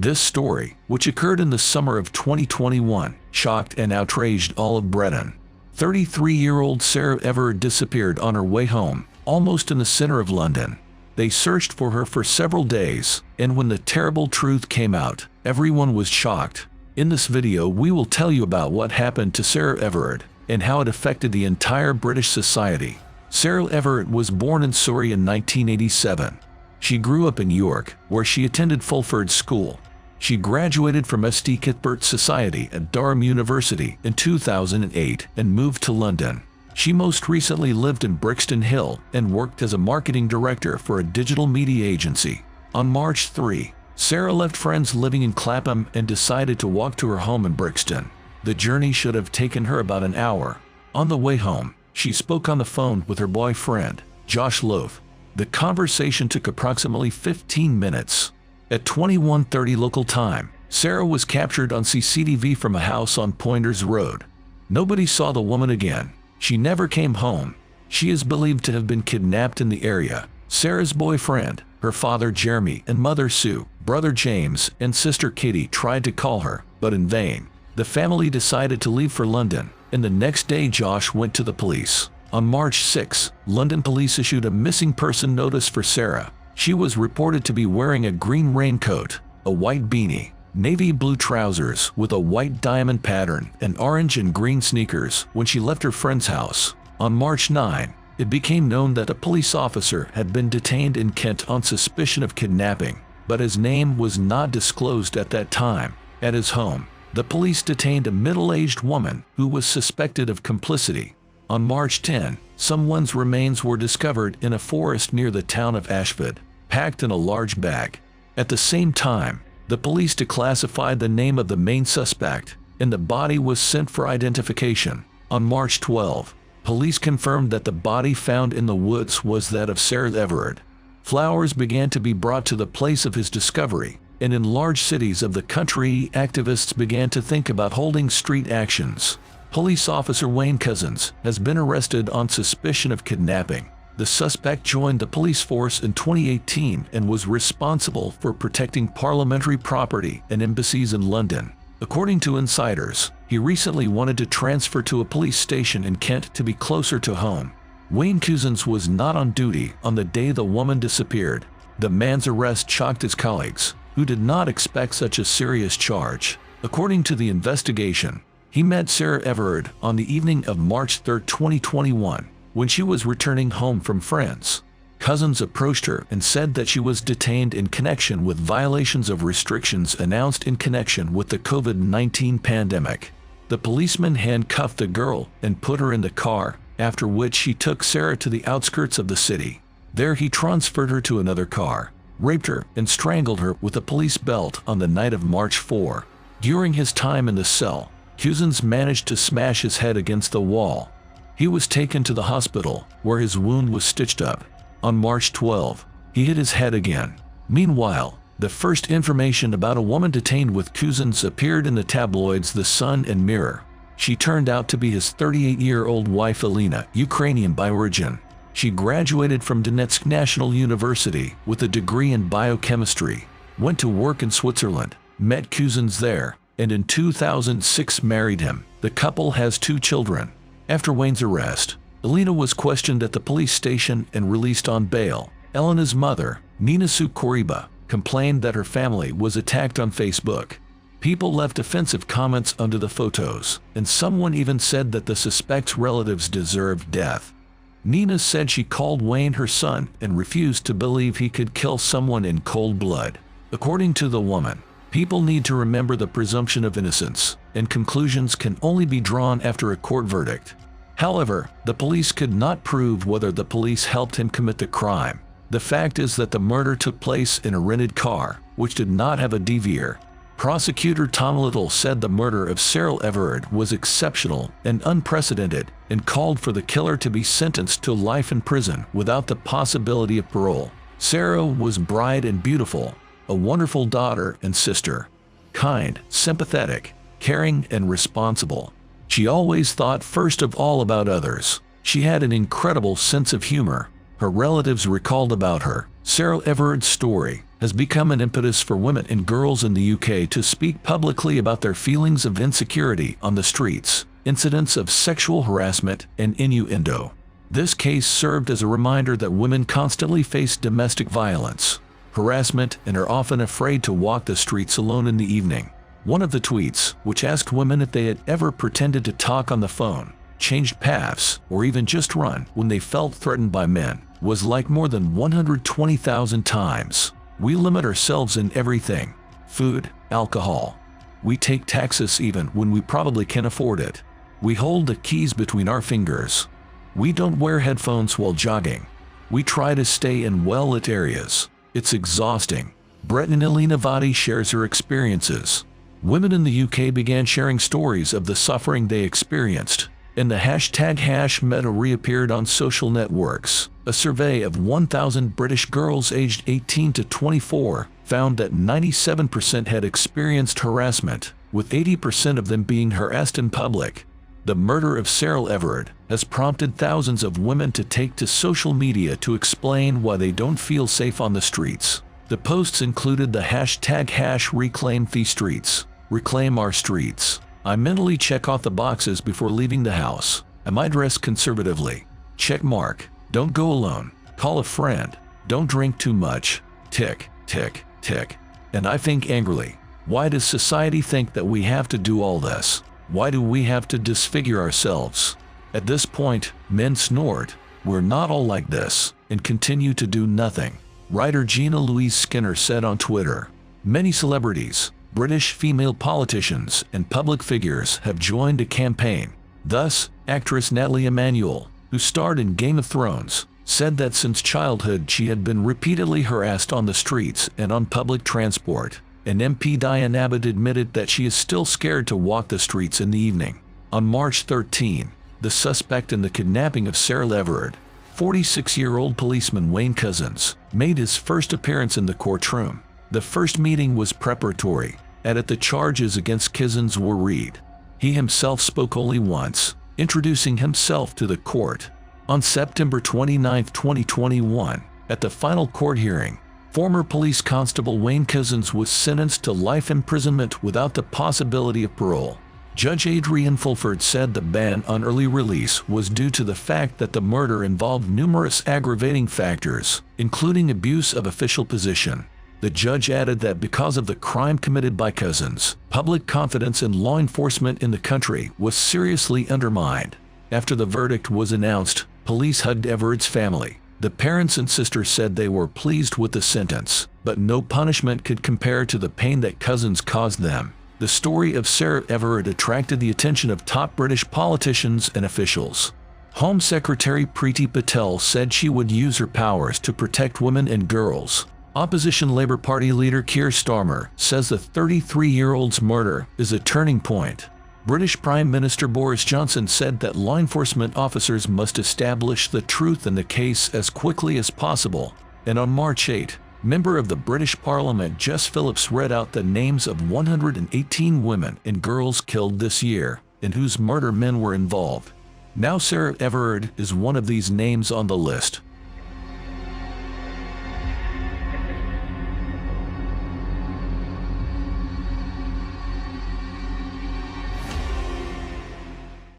This story, which occurred in the summer of 2021, shocked and outraged all of Britain. 33-year-old Sarah Everard disappeared on her way home, almost in the center of London. They searched for her for several days, and when the terrible truth came out, everyone was shocked. In this video we will tell you about what happened to Sarah Everard, and how it affected the entire British society. Sarah Everard was born in Surrey in 1987. She grew up in York, where she attended Fulford School. She graduated from St. Cuthbert Society at Durham University in 2008 and moved to London. She most recently lived in Brixton Hill and worked as a marketing director for a digital media agency. On March 3, Sarah left friends living in Clapham and decided to walk to her home in Brixton. The journey should have taken her about an hour. On the way home, she spoke on the phone with her boyfriend, Josh Lowth. The conversation took approximately 15 minutes. At 21:30 local time, Sarah was captured on CCTV from a house on Poynders Road. Nobody saw the woman again. She never came home. She is believed to have been kidnapped in the area. Sarah's boyfriend, her father Jeremy and mother Sue, brother James and sister Katie tried to call her, but in vain. The family decided to leave for London, and the next day Josh went to the police. On March 6, London police issued a missing person notice for Sarah. She was reported to be wearing a green raincoat, a white beanie, navy blue trousers with a white diamond pattern, and orange and green sneakers when she left her friend's house. On March 9, it became known that a police officer had been detained in Kent on suspicion of kidnapping, but his name was not disclosed at that time. At his home, the police detained a middle-aged woman who was suspected of complicity. On March 10, someone's remains were discovered in a forest near the town of Ashford, packed in a large bag. At the same time, the police declassified the name of the main suspect, and the body was sent for identification. On March 12, police confirmed that the body found in the woods was that of Sarah Everard. Flowers began to be brought to the place of his discovery, and in large cities of the country, activists began to think about holding street actions. Police officer Wayne Cousins has been arrested on suspicion of kidnapping. The suspect joined the police force in 2018 and was responsible for protecting parliamentary property and embassies in London. According to insiders, he recently wanted to transfer to a police station in Kent to be closer to home. Wayne Cousins was not on duty on the day the woman disappeared. The man's arrest shocked his colleagues, who did not expect such a serious charge. According to the investigation, he met Sarah Everard on the evening of March 3, 2021, when she was returning home from friends. Cousins approached her and said that she was detained in connection with violations of restrictions announced in connection with the COVID-19 pandemic. The policeman handcuffed the girl and put her in the car, after which he took Sarah to the outskirts of the city. There he transferred her to another car, raped her, and strangled her with a police belt on the night of March 4. During his time in the cell, Cousins managed to smash his head against the wall. He was taken to the hospital, where his wound was stitched up. On March 12, he hit his head again. Meanwhile, the first information about a woman detained with Cousins appeared in the tabloids The Sun and Mirror. She turned out to be his 38-year-old wife Alina, Ukrainian by origin. She graduated from Donetsk National University with a degree in biochemistry, went to work in Switzerland, met Cousins there, and in 2006 married him. The couple has 2 children. After Wayne's arrest, Alina was questioned at the police station and released on bail. Elena's mother, Nina Sukoriba, complained that her family was attacked on Facebook. People left offensive comments under the photos, and someone even said that the suspect's relatives deserved death. Nina said she called Wayne her son and refused to believe he could kill someone in cold blood. According to the woman, people need to remember the presumption of innocence, and conclusions can only be drawn after a court verdict. However, the police could not prove whether the police helped him commit the crime. The fact is that the murder took place in a rented car, which did not have a DVR. Prosecutor Tom Little said the murder of Sarah Everard was exceptional and unprecedented, and called for the killer to be sentenced to life in prison without the possibility of parole. Sarah was bright and beautiful, a wonderful daughter and sister, kind, sympathetic, caring, and responsible. She always thought first of all about others. She had an incredible sense of humor. Her relatives recalled about her. Sarah Everard's story has become an impetus for women and girls in the UK to speak publicly about their feelings of insecurity on the streets, incidents of sexual harassment, and innuendo. This case served as a reminder that women constantly face domestic violence, harassment, and are often afraid to walk the streets alone in the evening. One of the tweets, which asked women if they had ever pretended to talk on the phone, changed paths, or even just run when they felt threatened by men, was liked more than 120,000 times. We limit ourselves in everything: food, alcohol. We take taxis even when we probably can afford it. We hold the keys between our fingers. We don't wear headphones while jogging. We try to stay in well-lit areas. It's exhausting. Breton Elinavati shares her experiences. Women in the UK began sharing stories of the suffering they experienced, and the ##meta reappeared on social networks. A survey of 1,000 British girls aged 18 to 24 found that 97% had experienced harassment, with 80% of them being harassed in public. The murder of Sarah Everard has prompted thousands of women to take to social media to explain why they don't feel safe on the streets. The posts included the #ReclaimTheStreets, reclaim our streets. I mentally check off the boxes before leaving the house. Am I dressed conservatively? Check mark. Don't go alone. Call a friend. Don't drink too much. Tick, tick, tick. And I think angrily, why does society think that we have to do all this? Why do we have to disfigure ourselves? At this point, men snored, "We're not all like this," and continue to do nothing. Writer Gina Louise Skinner said on Twitter, "Many celebrities, British female politicians, and public figures have joined a campaign." Thus, actress Natalie Emmanuel, who starred in Game of Thrones, said that since childhood she had been repeatedly harassed on the streets and on public transport. And MP Diane Abbott admitted that she is still scared to walk the streets in the evening. On March 13, the suspect in the kidnapping of Sarah Everard, 46-year-old policeman Wayne Couzens, made his first appearance in the courtroom. The first meeting was preparatory, and the charges against Couzens were read. He himself spoke only once, introducing himself to the court. On September 29, 2021, at the final court hearing, former police constable Wayne Couzens was sentenced to life imprisonment without the possibility of parole. Judge Adrian Fulford said the ban on early release was due to the fact that the murder involved numerous aggravating factors, including abuse of official position. The judge added that because of the crime committed by Couzens, public confidence in law enforcement in the country was seriously undermined. After the verdict was announced, police hugged Everard's family. The parents and sister said they were pleased with the sentence, but no punishment could compare to the pain that Couzens caused them. The story of Sarah Everard attracted the attention of top British politicians and officials. Home Secretary Priti Patel said she would use her powers to protect women and girls. Opposition Labour Party leader Keir Starmer says the 33-year-old's murder is a turning point. British Prime Minister Boris Johnson said that law enforcement officers must establish the truth in the case as quickly as possible. And on March 8, member of the British Parliament Jess Phillips read out the names of 118 women and girls killed this year, in whose murder men were involved. Now Sarah Everard is one of these names on the list.